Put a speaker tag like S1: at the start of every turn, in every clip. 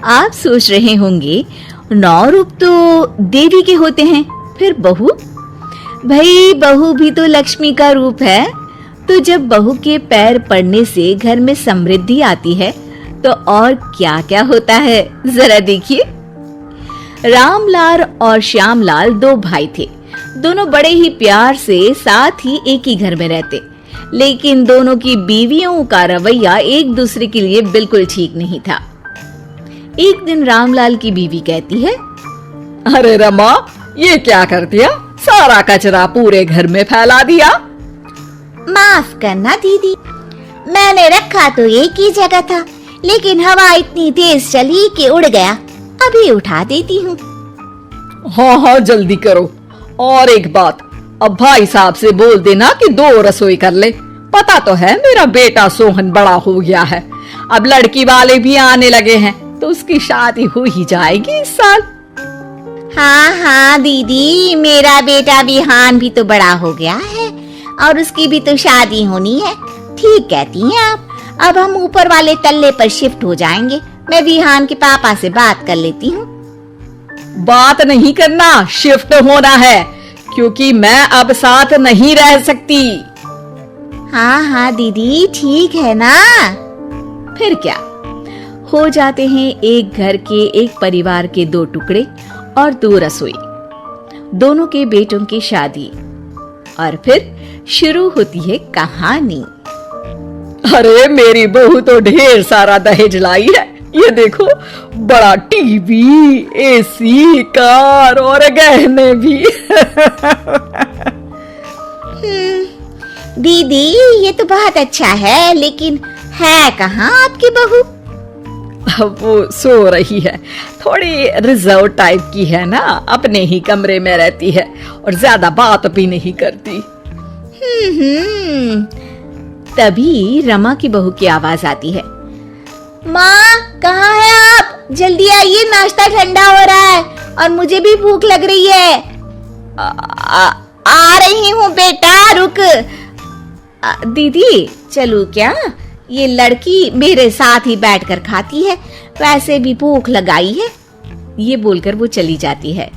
S1: आप सोच रहे होंगे 9 रूप तो देवी के होते हैं, फिर बहू? भाई बहू भी तो लक्ष्मी का रूप है। तो जब बहू के पैर पड़ने से घर में समृद्धि आती है तो और क्या क्या होता है, जरा देखिए। रामलाल और श्यामलाल 2 भाई थे। दोनों बड़े ही प्यार से साथ ही एक ही घर में रहते, लेकिन दोनों की बीवियों का रवैया एक दूसरे के लिए बिल्कुल ठीक नहीं था। एक दिन रामलाल की बीवी कहती है,
S2: अरे रमा, ये क्या कर दिया? सारा कचरा पूरे घर में फैला दिया।
S3: माफ करना दीदी, मैंने रखा तो एक ही जगह था, लेकिन हवा इतनी तेज चली कि उड़ गया। अभी उठा देती हूँ।
S2: हाँ हाँ, जल्दी करो। और एक बात, अब भाई साहब से बोल देना कि 2 रसोई कर ले। पता तो है मेरा बेटा सोहन बड़ा हो गया है, अब लड़की वाले भी आने लगे हैं, तो उसकी शादी हो ही जाएगी इस साल।
S3: हाँ हाँ दीदी, मेरा बेटा विहान भी तो बड़ा हो गया है और उसकी भी तो शादी होनी है। ठीक कहती हैं आप। अब हम ऊपर वाले तल्ले पर शिफ्ट हो जाएंगे। मैं विहान के पापा से बात कर लेती हूँ।
S2: बात नहीं करना, शिफ्ट होना है, क्योंकि मैं अब साथ नहीं रह सकती।
S3: हाँ हाँ दीदी, ठीक है ना।
S1: फिर क्या, हो जाते हैं एक घर के, एक परिवार के 2 टुकड़े और 2 रसोई, दोनों के बेटों की शादी। और फिर शुरू होती है कहानी।
S2: अरे मेरी बहू तो ढेर सारा दहेज लाई है। ये देखो, बड़ा टीवी, एसी, कार और गहने भी।
S3: दीदी, ये तो बहुत अच्छा है, लेकिन है कहाँ आपकी बहू?
S2: वो सो रही है, थोड़ी रिजर्व टाइप की है ना, अपने ही कमरे में रहती है और ज्यादा बात भी नहीं करती।
S1: तभी रमा की बहू की आवाज आती है,
S3: माँ कहाँ है आप? जल्दी आइए, नाश्ता ठंडा हो रहा है और मुझे भी भूख लग रही है। आ रही हूँ बेटा, रुक।
S1: दीदी चलूं क्या? ये लड़की मेरे साथ ही बैठकर खाती है, वैसे भी भूख लगाई है। ये बोलकर वो चली जाती है।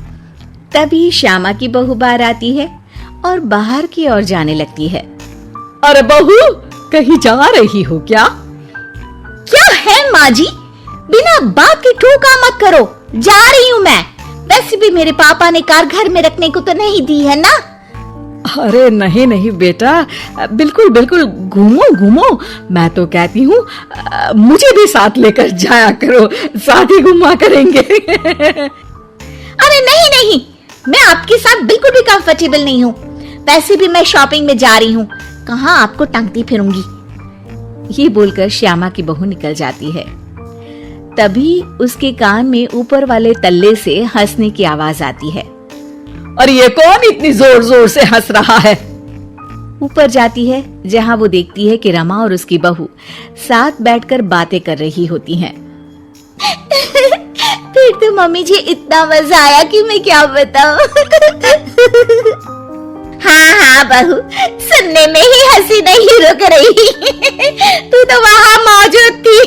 S1: तभी श्यामा की बहू बाहर आती है और बाहर की ओर जाने लगती है।
S2: अरे बहू, कहीं जा रही हो क्या?
S3: क्या है माँ जी, बिना बात के ठोका मत करो। जा रही हूँ मैं। वैसे भी मेरे पापा ने कार घर में रखने को तो नहीं दी है ना।
S2: अरे नहीं नहीं बेटा, बिल्कुल बिल्कुल, घूमो घूमो। मैं तो कहती हूँ मुझे भी साथ लेकर जाया करो, साथ ही घुमा करेंगे।
S3: अरे नहीं नहीं, मैं आपके साथ बिल्कुल भी कंफर्टेबल नहीं हूँ। वैसे भी मैं शॉपिंग में जा रही हूँ, कहाँ आपको टांगती फिरूंगी।
S1: ये बोलकर श्यामा की बहू निकल जाती है। तभी उसके कान में ऊपर वाले तल्ले से हंसने की आवाज आती है।
S2: और ये कौन इतनी जोर जोर से हंस रहा है?
S1: ऊपर जाती है, जहां वो देखती है कि रमा और उसकी बहू साथ बैठकर बातें कर रही होती हैं।
S3: फिर तो मम्मी जी इतना मजा आया कि मैं क्या बताऊं। हाँ हाँ बहू, सुनने में ही हंसी नहीं रुक रही। तू तो वहां मौजूद थी।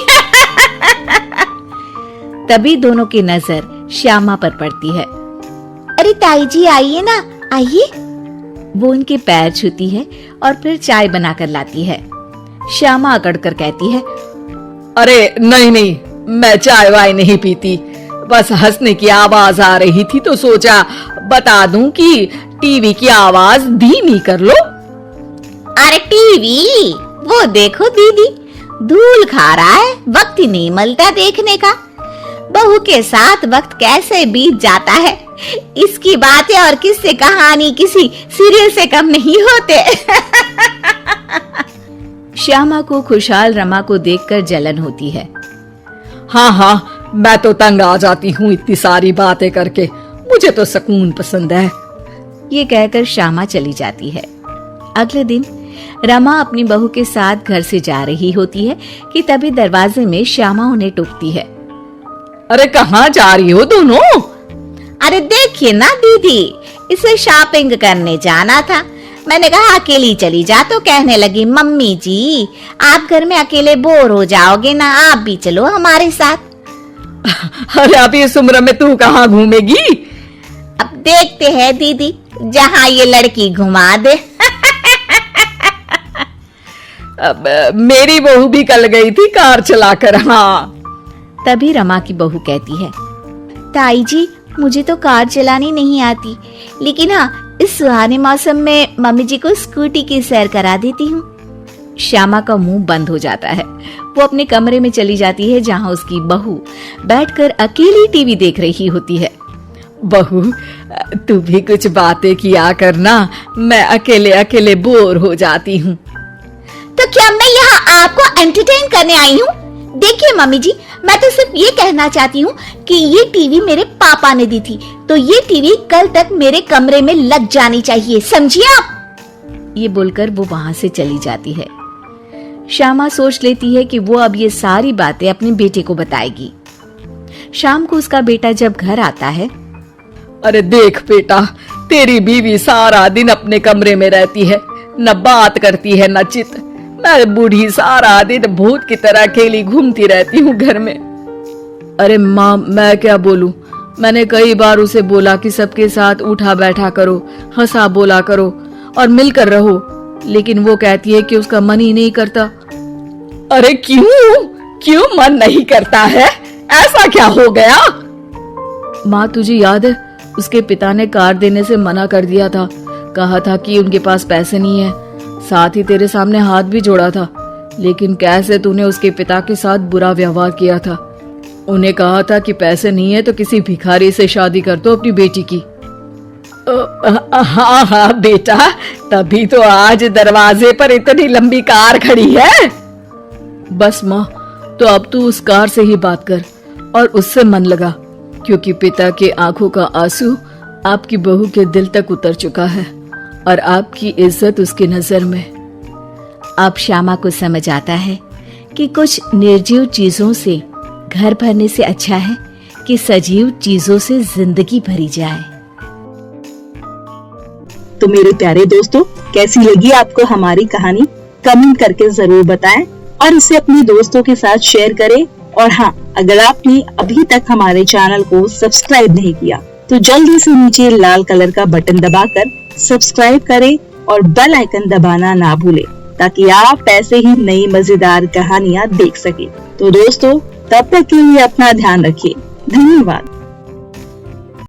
S1: तभी दोनों की नजर श्यामा पर पड़ती है।
S3: अरे ताई जी आइए ना, आइए।
S1: वो उनके पैर छूती है और फिर चाय बनाकर लाती है। श्यामा अकड़कर कहती है,
S2: अरे नहीं नहीं, मैं चाय वाय नहीं पीती, बस हंसने की आवाज आ रही थी तो सोचा बता दूं कि टीवी की आवाज धीमी कर लो।
S3: अरे टीवी, वो देखो दीदी, धूल खा रहा है, वक्त ही नहीं मिलता देखने का। बहू के साथ वक्त कैसे बीत जाता है, इसकी बातें और किस्से कहानी किसी सीरियल से कम नहीं होते।
S1: श्यामा को खुशहाल रमा को देखकर जलन होती है।
S2: हाँ हाँ, मैं तो तंग आ जाती हूँ इतनी सारी बातें करके, मुझे तो सुकून पसंद है।
S1: ये कहकर श्यामा चली जाती है। अगले दिन रमा अपनी बहू के साथ घर से जा रही होती है कि तभी दरवाजे में श्यामा उन्हें टोकती है।
S2: अरे कहाँ जा रही हो दोनों?
S3: अरे देखिए ना दीदी, इसे शॉपिंग करने जाना था, मैंने कहा अकेली चली जा, तो कहने लगी मम्मी जी आप घर में अकेले बोर हो जाओगे ना, आप भी चलो हमारे साथ।
S2: अरे अभी इस उम्र में तू कहाँ घूमेगी?
S3: अब देखते हैं दीदी, जहाँ ये लड़की घुमा दे।
S2: अब मेरी बहू भी कल गई थी कार चलाकर। हाँ,
S1: तभी रमा की बहू कहती है, ताई जी मुझे तो कार चलानी नहीं आती, लेकिन हाँ इस सुहाने मौसम में मम्मी जी को स्कूटी की सैर करा देती हूँ। श्यामा का मुंह बंद हो जाता है। वो अपने कमरे में चली जाती है जहाँ उसकी बहू बैठकर अकेली टीवी देख रही होती है।
S2: बहू तू भी कुछ बातें किया करना, मैं अकेले अकेले बोर हो जाती हूँ।
S3: तो क्या मैं यहाँ आपको एंटरटेन करने आई हूँ? देखिए मम्मी जी, मैं तो सिर्फ ये कहना चाहती हूँ कि ये टीवी मेरे पापा ने दी थी, तो ये टीवी कल तक मेरे कमरे में लग जानी चाहिए, समझिए आप?
S1: ये बोलकर वो वहां से चली जाती है। श्यामा सोच लेती है कि वो अब ये सारी बातें अपने बेटे को बताएगी। शाम को उसका बेटा जब घर आता है,
S2: अरे देख बेटा, तेरी बीवी सारा दिन अपने कमरे में रहती है, न बात करती है न चित। मैं बूढ़ी सारा दिन भूत की तरह अकेली घूमती रहती हूँ घर में। अरे माँ मैं क्या बोलूं, मैंने कई बार उसे बोला कि सबके साथ उठा बैठा करो, हंसा बोला करो और मिलकर रहो, लेकिन वो कहती है कि उसका मन ही नहीं करता। अरे क्यों मन नहीं करता है? ऐसा क्या हो गया? माँ तुझे याद है उसके पिता ने कार देने से मना कर दिया था, कहा था कि उनके पास पैसे नहीं है, साथ ही तेरे सामने हाथ भी जोड़ा था, लेकिन कैसे तूने उसके पिता के साथ बुरा व्यवहार किया था। उन्हें कहा था कि पैसे नहीं है तो किसी भिखारी से शादी कर दो अपनी बेटी की। हाँ बेटा, तभी तो आज दरवाजे पर इतनी लंबी कार खड़ी है। बस माँ, तो अब तू उस कार से ही बात कर और उससे मन लगा, क्योंकि पिता के आंखों का आंसू आपकी बहू के दिल तक उतर चुका है और आपकी इज्जत उसकी नजर में।
S1: अब श्यामा को समझ आता है कि कुछ निर्जीव चीजों से घर भरने से अच्छा है कि सजीव चीजों से जिंदगी भरी जाए।
S4: तो मेरे प्यारे दोस्तों, कैसी लगी आपको हमारी कहानी? कमेंट करके जरूर बताएं और इसे अपने दोस्तों के साथ शेयर करें। और हाँ, अगर आपने अभी तक हमारे चैनल को सब्सक्राइब नहीं किया तो जल्दी से नीचे लाल कलर का बटन दबाकर सब्सक्राइब करें और बेल आइकन दबाना ना भूलें, ताकि आप ऐसे ही नई मजेदार कहानियाँ देख सकें। तो दोस्तों, तब तक के लिए अपना ध्यान रखिए। धन्यवाद।